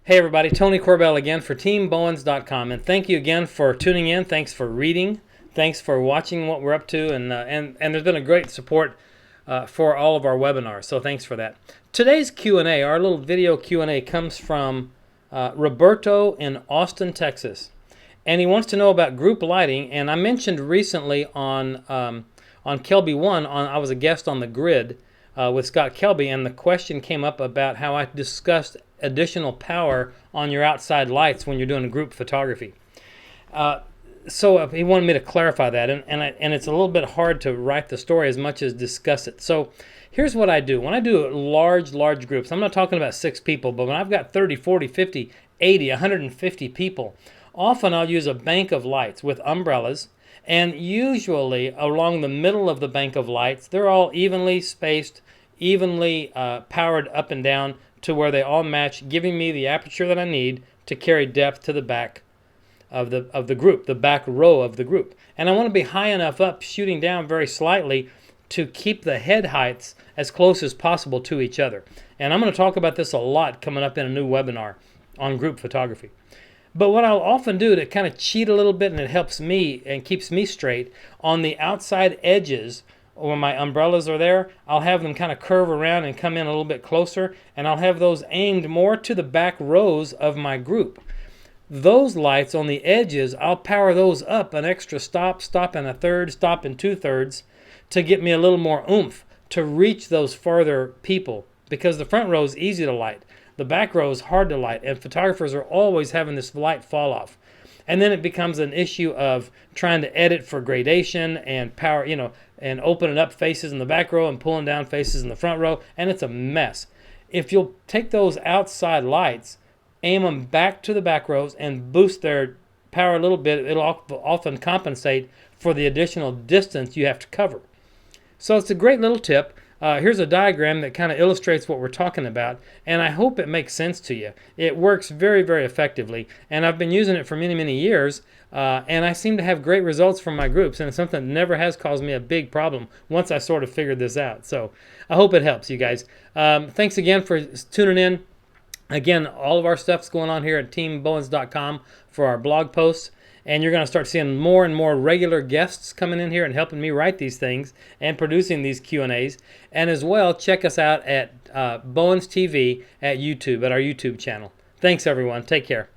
Hey everybody, Tony Corbell again for TeamBowens.com, and thank you again for tuning in. Thanks for reading. Thanks for watching what we're up to, and there's been a great support for all of our webinars, so thanks for that. Today's Q&A, our little video Q&A, comes from Roberto in Austin, Texas, and he wants to know about group lighting. And I mentioned recently on Kelby One, I was a guest on the grid with Scott Kelby, and the question came up about how I discussed additional power on your outside lights when you're doing a group photography. So he wanted me to clarify that, and it's a little bit hard to write the story as much as discuss it. So here's what I do. When I do large groups, I'm not talking about 6 people, but when I've got 30, 40, 50, 80, 150 people, often I'll use a bank of lights with umbrellas, and usually along the middle of the bank of lights, they're all evenly spaced, evenly powered up and down to where they all match, giving me the aperture that I need to carry depth to the back of the group, the back row of the group. And I want to be high enough up, shooting down very slightly, to keep the head heights as close as possible to each other. And I'm going to talk about this a lot coming up in a new webinar on group photography. But what I'll often do to kind of cheat a little bit, and it helps me and keeps me straight, on the outside edges, when my umbrellas are there, I'll have them kind of curve around and come in a little bit closer, and I'll have those aimed more to the back rows of my group. Those lights on the edges, I'll power those up an extra stop, stop and a third, stop and 2/3, to get me a little more oomph to reach those farther people, because the front row is easy to light. The back row is hard to light, and photographers are always having this light fall off. And then it becomes an issue of trying to edit for gradation and power, and opening up faces in the back row and pulling down faces in the front row, and it's a mess. If you'll take those outside lights, aim them back to the back rows, and boost their power a little bit, it'll often compensate for the additional distance you have to cover. So it's a great little tip. Here's a diagram that kind of illustrates what we're talking about, and I hope it makes sense to you. It works very, very effectively, and I've been using it for many, many years, and I seem to have great results from my groups, and it's something that never has caused me a big problem once I sort of figured this out. So I hope it helps you guys. Thanks again for tuning in. Again, all of our stuff's going on here at TeamBowens.com for our blog posts. And you're going to start seeing more and more regular guests coming in here and helping me write these things and producing these Q&As. And as well, check us out at Bowens TV at YouTube, at our YouTube channel. Thanks, everyone. Take care.